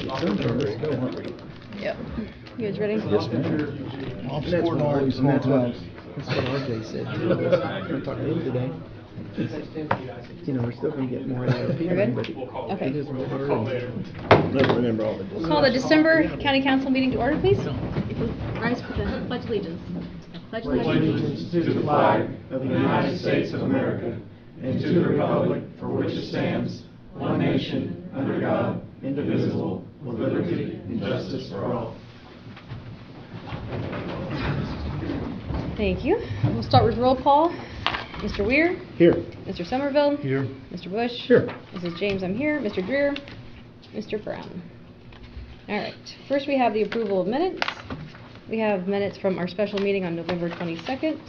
Yep. You guys ready? Yes, ma'am. I'm supporting all these small towns. That's what RJ said. I talked to him today. You know, we're still gonna get more out of We're it, good? but Okay. it is what we're in. Never remember all the We'll call the December County Council meeting to order, please. Rise for the Pledge of Allegiance. I pledge allegiance to the flag of the United States of America and to the republic for which it stands, one nation, under God, indivisible, with liberty and justice for all. Thank you. We'll start with roll call. Mr. Weir? Here. Mr. Somerville? Here. Mr. Bush? Here. Mrs. James, I'm here. Mr. Dreer? Mr. Brown. All right. First, we have the approval of minutes. We have minutes from our special meeting on November 22nd.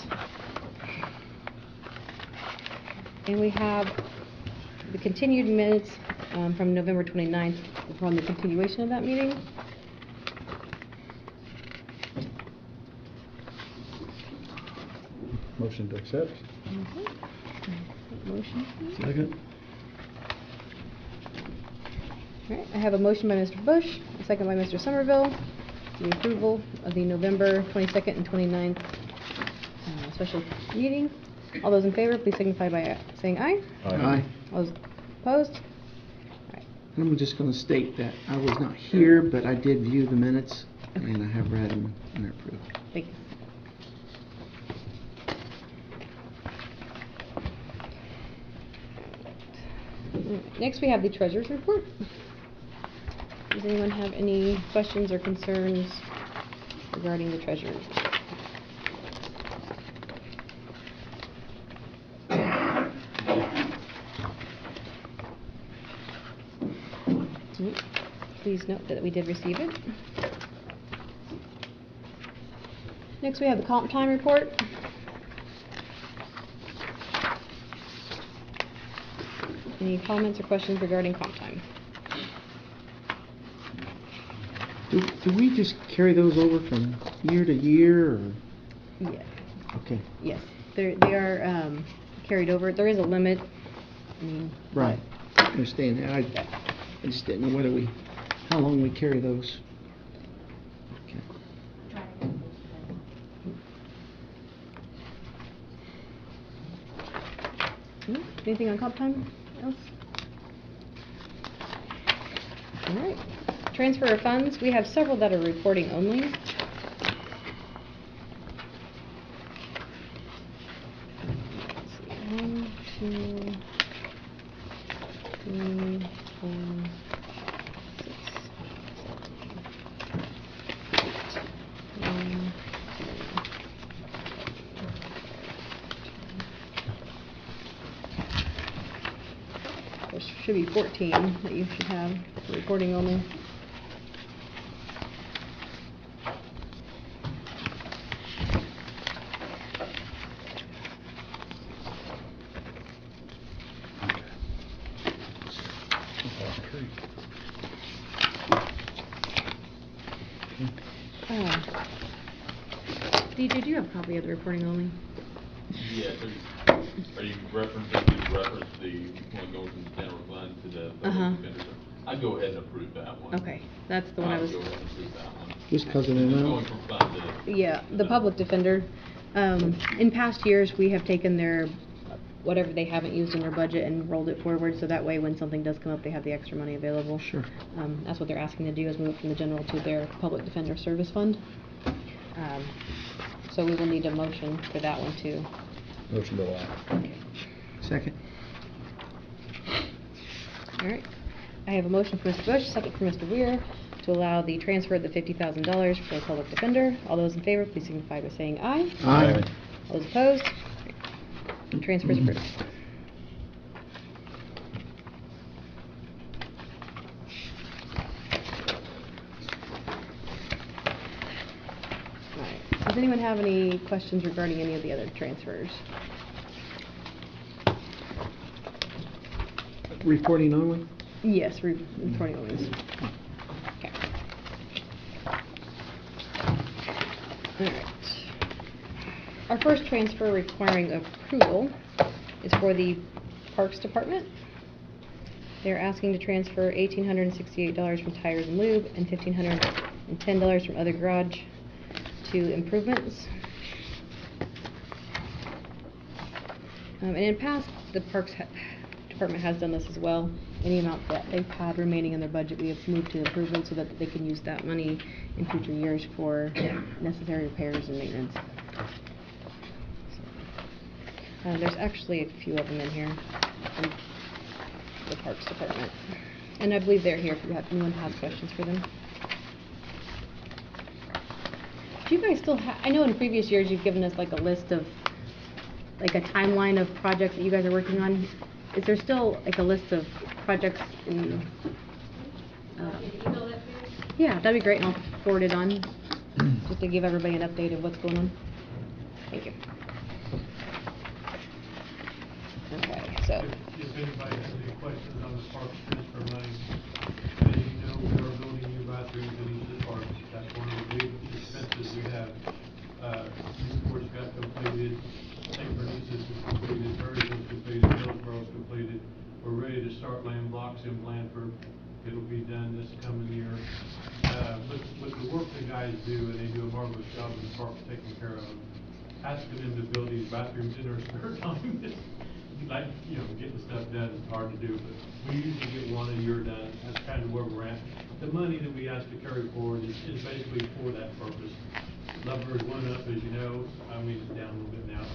And we have the continued minutes from November 29th from the continuation of that meeting. Motion to accept. Motion. Second. All right, I have a motion by Mr. Bush, a second by Mr. Somerville, the approval of the November 22nd and 29th special meeting. All those in favor, please signify by saying aye. Aye. All those opposed? All right. And I'm just gonna state that I was not here, but I did view the minutes, and I have read them, and they're approved. Thank you. Next, we have the treasurer's report. Does anyone have any questions or concerns regarding the treasurer's report? Please note that we did receive it. Next, we have the comp time report. Any comments or questions regarding comp time? Do we just carry those over from year to year, or? Yeah. Okay. Yes, they are carried over. There is a limit. I mean, Right. I understand that. I just didn't know how long we carry those. Okay. Anything on comp time else? All right. Transfer of funds. We have several that are reporting only. Let's see. 1, 2, 3, 4, 6, 7, 8, 9, 10. There should be 14 that you should have for reporting only. DJ, do you have a copy of the reporting only? Yeah, are you reference the one going from the general fund to the public defender? I'd go ahead and approve that one. Okay, that's the one I was. Go ahead and approve that one. Just because of the It's amount? going from fund to. Yeah, the public defender. In past years, we have taken their, whatever they haven't used in their budget and rolled it forward, so that way when something does come up, they have the extra money available. Sure. That's what they're asking to do, is move it from the general to their public defender service fund. So we will need a motion for that one too. Motion to allow. Okay. Second. All right. I have a motion for Mr. Bush, second for Mr. Weir, to allow the transfer of the $50,000 for the public defender. All those in favor, please signify by saying aye. Aye. All those opposed? And transfer is approved. All right. Does anyone have any questions regarding any of the other transfers? Reporting only? Yes, reporting only. Okay. All right. Our first transfer requiring approval is for the Parks Department. They're asking to transfer $1,868 from tires and lube and $1,510 from other garage to improvements. And in past, the Parks Department has done this as well. Any amount that they've had remaining in their budget, we have moved to improvements so that they can use that money in future years for necessary repairs and maintenance. There's actually a few of them in here from the Parks Department. And I believe they're here if anyone has questions for them. Do you guys still have, I know in previous years you've given us like a list of, like a timeline of projects that you guys are working on. Is there still like a list of projects in? Yeah, that'd be great, and I'll forward it on, just to give everybody an update of what's going on. Thank you. Okay, so. If anybody has any questions on the parks transfer money, as you know, we are building new bathrooms in each of the parks. That's one of the big expenses we have. Newport's got completed, St. Bernice's is completed, Vermillion's completed, Hillsboro's completed. We're ready to start laying blocks in Blandford. It'll be done this coming year. With the work the guys do, and they do a marvelous job in the parks taking care of them, asking them to build these bathrooms in their spare time, like, you know, getting stuff done is hard to do, but we usually get one a year done. That's kind of where we're at. The money that we ask to carry forward is basically for that purpose. Lumber is one up, as you know. I mean, it's down a little bit now,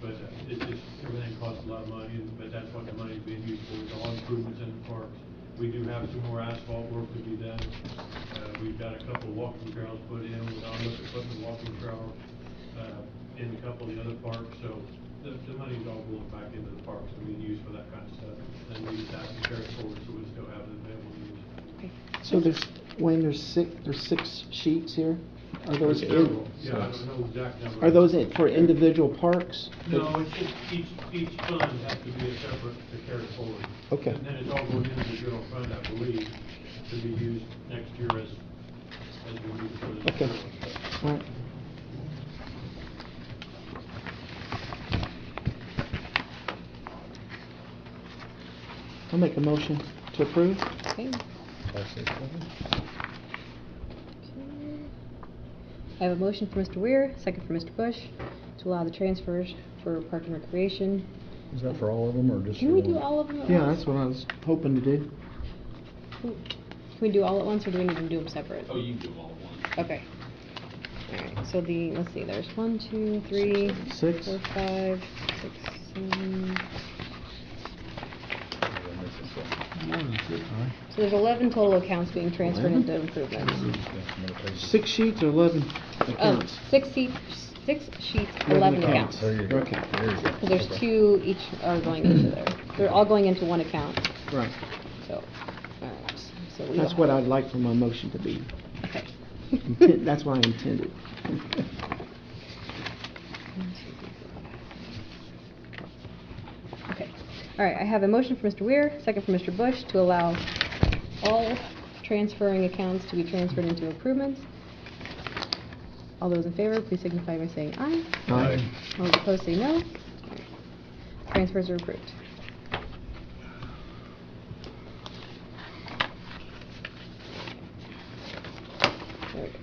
but it's just, everything costs a lot of money, but that's what the money is being used for, is all improvements in the parks. We do have some more asphalt work to be done. We've got a couple of walking trails put in. We're going to look at putting the walking trail in a couple of the other parks, so the money's all going back into the parks and being used for that kind of stuff. And we just have to carry it forward so we still have it available to use. Okay. So there's six sheets here? Are those in? Yeah, I don't know the exact number. Are those for individual parks? No, each fund has to be a separate to carry forward. Okay. And then it's all going into the general fund, I believe, to be used next year as we need for the. Okay. All right. I'll make a motion to approve. Okay. I'll say something. I have a motion for Mr. Weir, second for Mr. Bush, to allow the transfers for Park and Recreation. Is that for all of them, or just? Can for we one? do all of them at Yeah, once? that's what I was hoping to do. Can we do all at once, or do we need to do them separate? Oh, you can do them all at once. Okay. Alright, so let's see, there's 1, 2, 3, Six. 4, 5, 6, 7. So there's 11 total accounts being transferred 11? into improvements. 6 sheets or 11 accounts? 6 sheets, 11 accounts. There you go. Okay. There you go. Because there's Okay. 2 each are going into there. They're all going into one account. Right. So, alright. So we That's will- what I'd like for my motion to be. Okay. That's what I intended. Okay. Alright, I have a motion for Mr. Weir, second for Mr. Bush, to allow all transferring accounts to be transferred into improvements. All those in favor, please signify by saying aye. Aye. All those opposed say no. Transfers are approved. There we go.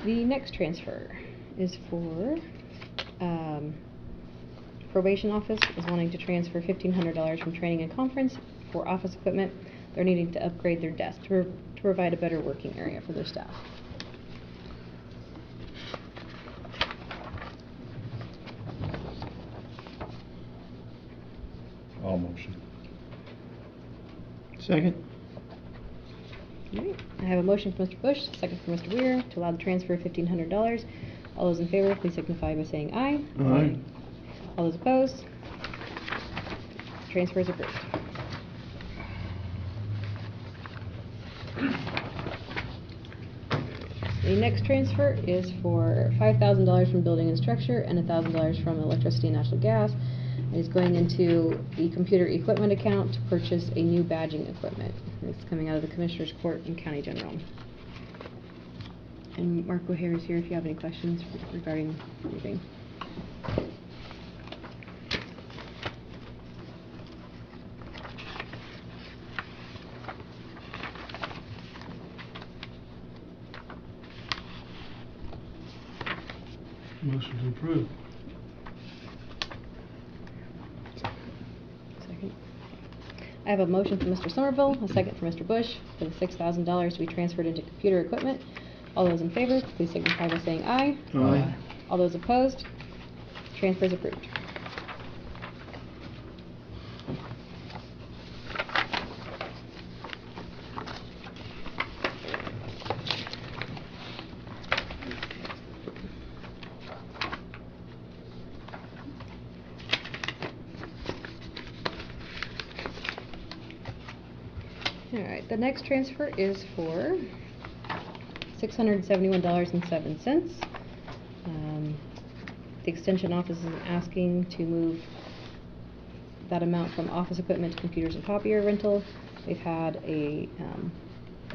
The next transfer is for probation office is wanting to transfer $1,500 from training and conference for office equipment. They're needing to upgrade their desk to provide a better working area for their staff. All motion. Second? Alright, I have a motion for Mr. Bush, second for Mr. Weir, to allow the transfer of $1,500. All those in favor, please signify by saying aye. Aye. All those opposed? Transfer is approved. The next transfer is for $5,000 from building and structure and $1,000 from electricity and natural gas. It is going into the computer equipment account to purchase a new badging equipment. It's coming out of the Commissioner's Court and County General. And Mark O'Hare is here if you have any questions regarding anything. Motion to approve. Second. I have a motion from Mr. Somerville, a second from Mr. Bush, for the $6,000 to be transferred into computer equipment. All those in favor, please signify by saying aye. Aye. All those opposed, transfer is approved. All right, the next transfer is for $671.07. The extension office is asking to move that amount from office equipment to computers and copier rental. They've had a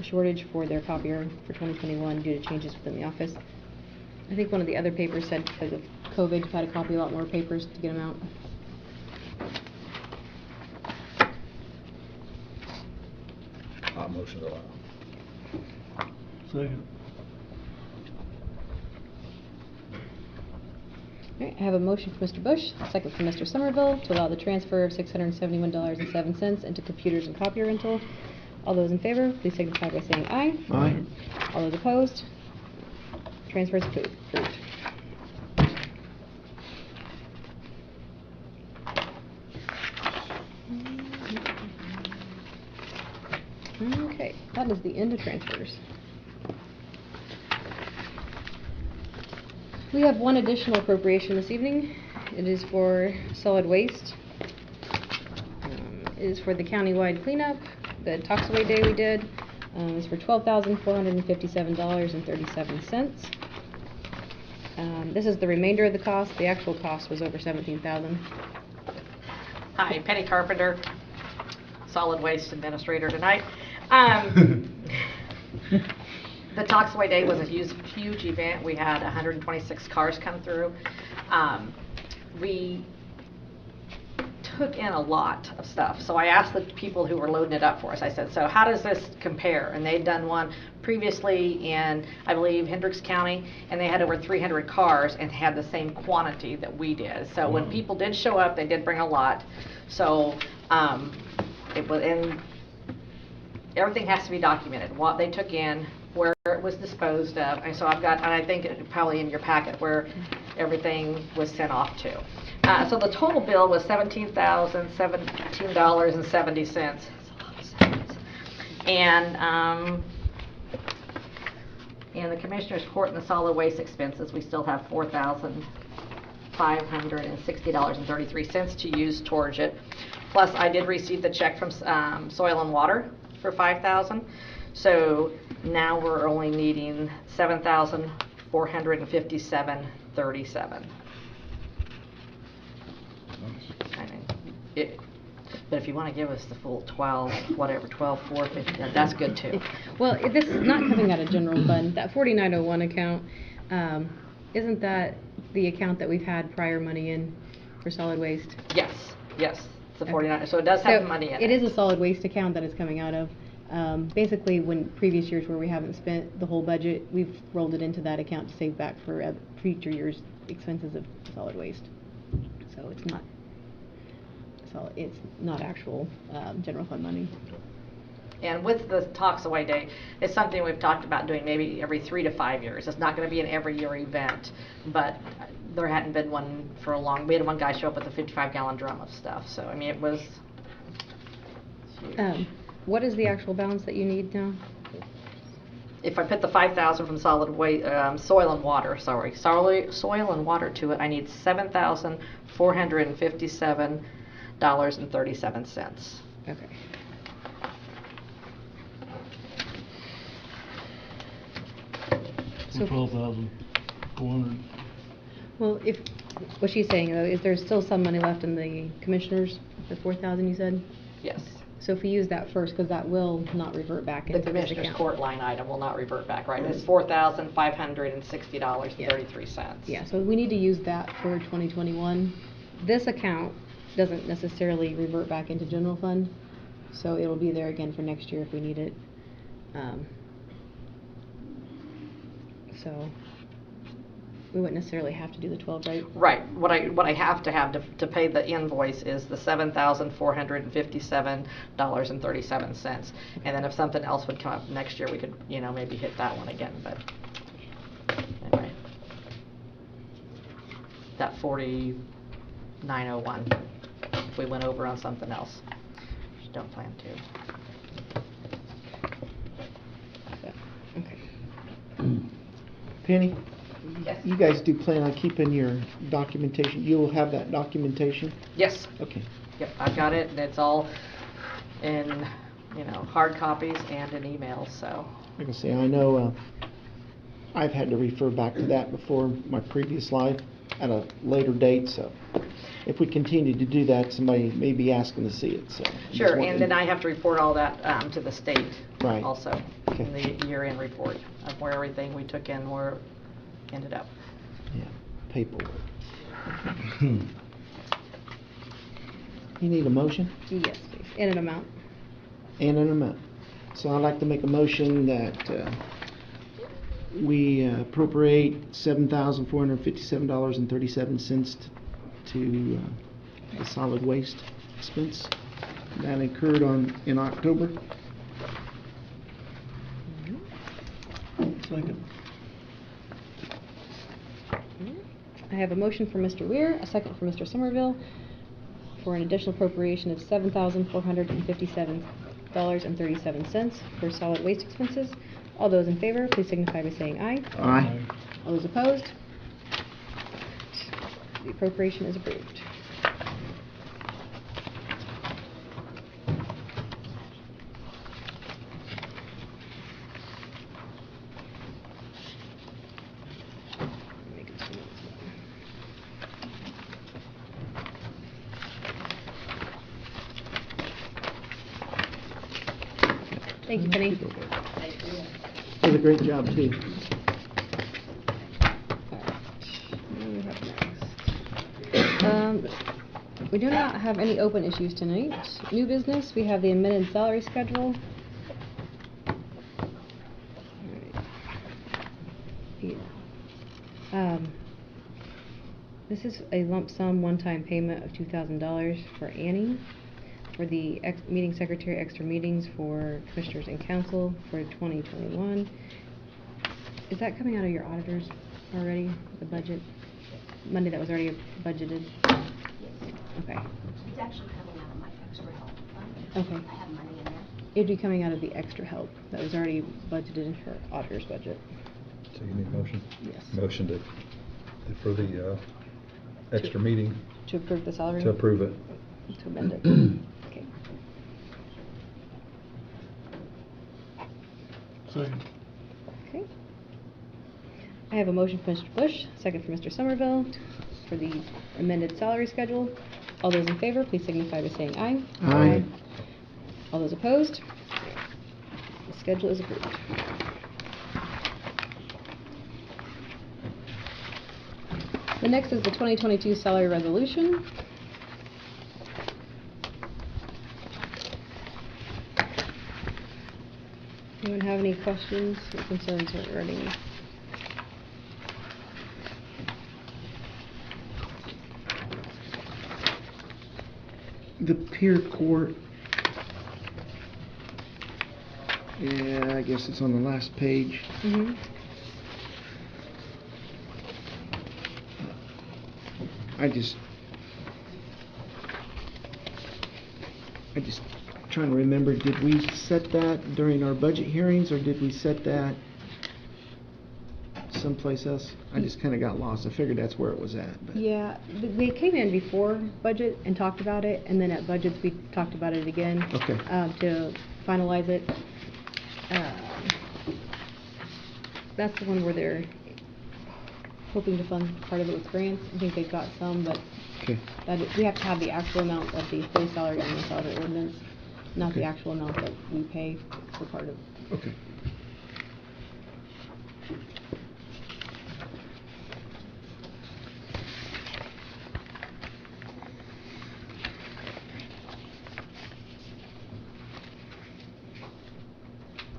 shortage for their copier for 2021 due to changes within the office. I think one of the other papers said because of COVID, you've had to copy a lot more papers to get them out. Motion to allow. Second. All right, I have a motion from Mr. Bush, a second from Mr. Somerville, to allow the transfer of $671.07 into computers and copier rental. All those in favor, please signify by saying aye. Aye. All those opposed, transfer is approved. Okay, that is the end of transfers. We have one additional appropriation this evening. It is for solid waste. It is for the countywide cleanup, the Toxaway Day we did. It's for $12,457.37. This is the remainder of the cost. The actual cost was over $17,000. Hi, Penny Carpenter, Solid Waste Administrator tonight. The Toxaway Day was a huge event. We had 126 cars come through. We took in a lot of stuff. So I asked the people who were loading it up for us, I said, so how does this compare? And they'd done one previously in, I believe, Hendricks County, and they had over 300 cars and had the same quantity that we did. So when people did show up, they did bring a lot. So it was, and everything has to be documented, what they took in, where it was disposed of, and so I've got, and I think it probably in your packet where everything was sent off to. So the total bill was $17,017.70. It's a lot of cents. And in the Commissioner's Court and the solid waste expenses, we still have $4,560.33 to use towards it. Plus, I did receive the check from Soil and Water for $5,000. So now we're only needing $7,457.37. I mean, but if you want to give us the full 12,450, that's good too. Well, this is not coming out of general fund. That 4901 account, isn't that the account that we've had prior money in for solid waste? Yes, it's the 49. So it does have money in it. It is a solid waste account that it's coming out of. Basically, when previous years where we haven't spent the whole budget, we've rolled it into that account to save back for future years' expenses of solid waste. So it's not actual general fund money. And with the Toxaway Day, it's something we've talked about doing maybe every 3 to 5 years. It's not going to be an every year event, but there hadn't been one for a long. We had one guy show up with a 55-gallon drum of stuff. So I mean, it was huge. What is the actual balance that you need now? If I put the 5,000 from solid waste, soil and water to it, I need $7,457.37. Okay. So 12,400. Well, if what she's saying though is there's still some money left in the commissioners for 4,000. You said. Yes. So if we use that first, because that will not revert back The into this Commissioner's account. Court line item will not revert back, right? It's $4,560.33. Yeah, so we need to use that for 2021. This account doesn't necessarily revert back into general fund, so it'll be there again for next year if we need it. So we wouldn't necessarily have to do the 12, right? Right. What I have to pay the invoice is the $7,457.37. And then if something else would come up next year, we could, maybe hit that one again, but anyway. That 4901, if we went over on something else. Just don't plan to. Okay. Penny? Yes. You guys do plan on keeping your documentation? You will have that documentation? Yes. Okay. Yep, I've got it, and it's all in, hard copies and in emails, so. Like I say, I know I've had to refer back to that before my previous life at a later date, so if we continue to do that, somebody may be asking to see it, so. Sure, and then I have to report all that to the state Right. also, Okay. in the year-end report of where everything we took in, where it ended up. Yeah, paperwork. You need a motion Yes, please. In an amount. and an amount. So I'd like to make a motion that we appropriate $7,457.37 to the solid waste expense that incurred in October. Second. I have a motion for Mr. Weir, a second for Mr. Somerville, for an additional appropriation of $7,457.37 for solid waste expenses. All those in favor, please signify by saying aye. Aye. All those opposed? The appropriation is approved. Make it so it's- Thank you, Penny. Did a great job, too. We do not have any open issues tonight. New business, we have the amended salary schedule. This is a lump sum one-time payment of $2,000 for Annie for the meeting secretary extra meetings for commissioners and council for 2021. Is that coming out of your auditors already, the budget? Money that was already budgeted? Okay. It's actually coming out of my extra help fund. Okay. I have money in there. It'd be coming out of the extra help that was already budgeted in her auditor's budget. So you need a motion? Yes. Motion for the extra meeting, To approve the salary? to approve it. To amend it. Okay. Second. Okay. I have a motion for Mr. Bush, second for Mr. Somerville, for the amended salary schedule. All those in favor, please signify by saying aye. Aye. All those opposed? The schedule is approved. The next is the 2022 salary resolution. Anyone have any questions or concerns regarding? The peer court. Yeah, I guess it's on the last page. Mm-hmm. I just trying to remember, did we set that during our budget hearings, or did we set that someplace else? I just kind of got lost. I figured that's where it was at. But Yeah, they came in before budget and talked about it, and then at budgets we talked about it again. Okay. To finalize it. That's the one where they're hoping to fund part of it with grants. I think they got some, but Okay. we have to have the actual amount of the base salary and the salary ordinance. not the Okay. actual amount that we pay for part of. Okay.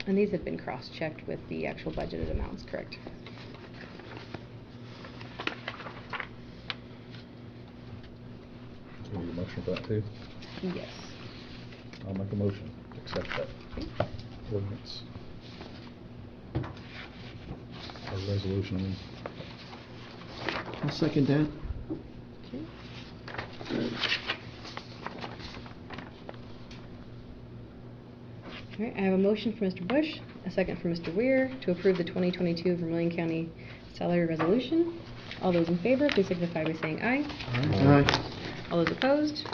And these have been cross-checked with the actual budgeted amounts, correct? So you motion for that too? Yes. I'll make a motion to accept that ordinance. Or resolution, I mean. I'll second that. Okay. All right, I have a motion for Mr. Bush, a second for Mr. Weir, to approve the 2022 Vermillion County salary resolution. All those in favor, please signify by saying aye. Aye. All those opposed?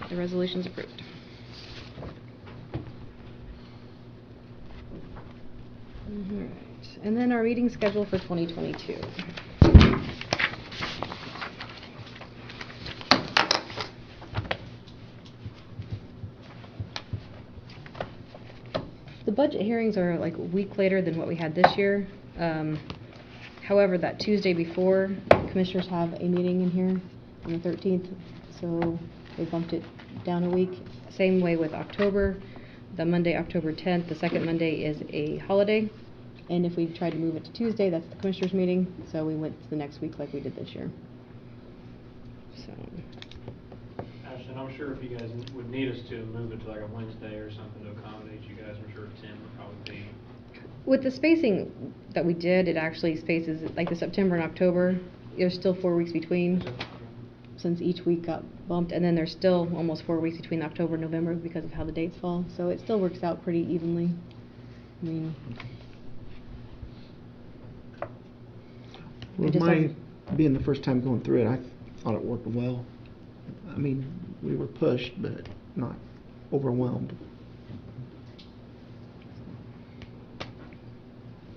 The resolution is approved. All right, and then our meeting schedule for 2022. The budget hearings are like a week later than what we had this year. However, that Tuesday before, commissioners have a meeting in here on the 13th, so they bumped it down a week. Same way with October. The Monday, October 10th, the second Monday is a holiday. And if we tried to move it to Tuesday, that's the commissioners' meeting, so we went to the next week like we did this year. So, Ashton, I'm sure if you guys would need us to move it to like a Wednesday or something to accommodate you guys, I'm sure 10 would probably be. with the spacing that we did, it actually spaces, like the September and October, there's still 4 weeks between, since each week got bumped, and then there's still almost 4 weeks between October and November because of how the dates fall, so it still works out pretty evenly. I mean, With just my, doesn't- being the first time going through it, I thought it worked well. I mean, we were pushed, but not overwhelmed.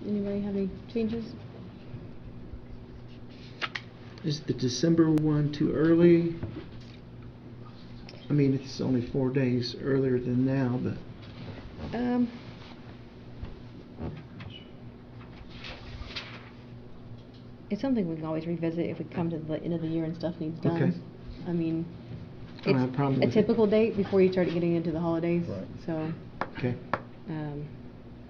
anybody have any changes? Is the December one too early? I mean, it's only 4 days earlier than now, but It's something we can always revisit if we come to the end of the year and stuff needs done. Okay. I mean, I don't have a problem it's a with it. typical date before you start getting into the holidays, Right. so, okay.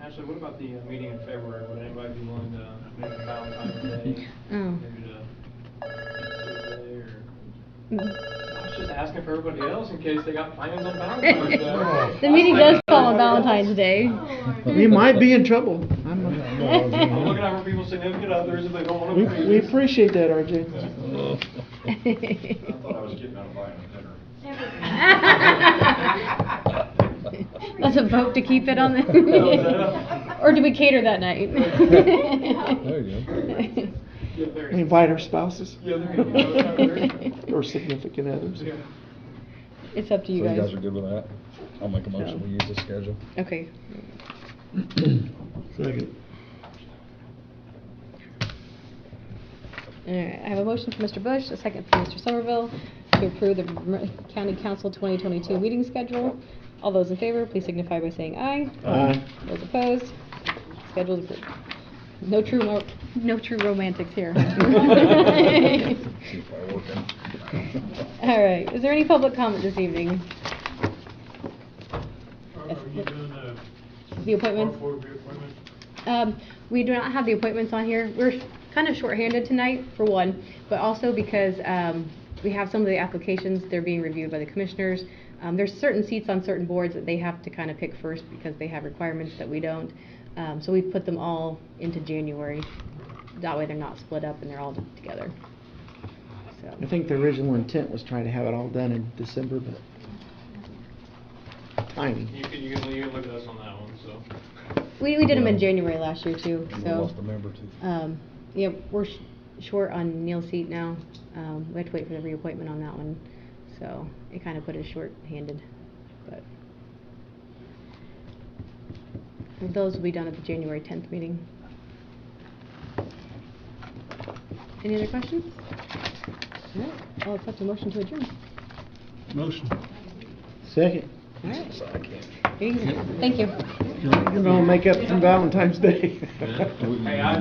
Actually, what about the meeting in February? Would anybody be willing to maybe Valentine's Day? Oh. Maybe to Tuesday or? I was just asking for everybody else in case they got plans on Valentine's Day. The meeting does fall on Valentine's Day. We might be in trouble. I'm looking out for people's significant others if they don't want to be. We appreciate that, RJ. I thought I was getting out of buying a dinner. Let's a vote to keep it on the, or do we cater that night? There you go. Yeah, there We you invite our spouses Yeah, there you go. There you go. or significant others. Yeah. It's up to you So you guys. guys are good with that? I'll make a motion, we use the schedule. Okay. Second. All right, I have a motion for Mr. Bush, a second for Mr. Somerville, to approve the Vermillion County Council 2022 meeting schedule. All those in favor, please signify by saying aye. Aye. Those opposed, schedule is approved. No true romantics here. See if I work in. All right, is there any public comment this evening? Are you doing The appointments? Board reappointment? We do not have the appointments on here. We're kind of shorthanded tonight, for one, but also because we have some of the applications, they're being reviewed by the commissioners. There's certain seats on certain boards that they have to kind of pick first because they have requirements that we don't. So we put them all into January. That way they're not split up and they're all together. So I think the original intent was trying to have it all done in December, but timing. You can look at us on that one, so. we did them in January last year too. We So lost a member too. yeah, we're short on Neil's seat now. We have to wait for the reappointment on that one. So it kind of put us short-handed, but those will be done at the January 10th meeting. Any other questions? All right, I'll accept a motion to adjourn. Motion. Second. All right. So I can't. Easy. Thank you. You know, make up some Valentine's Day. Yeah. Hey, I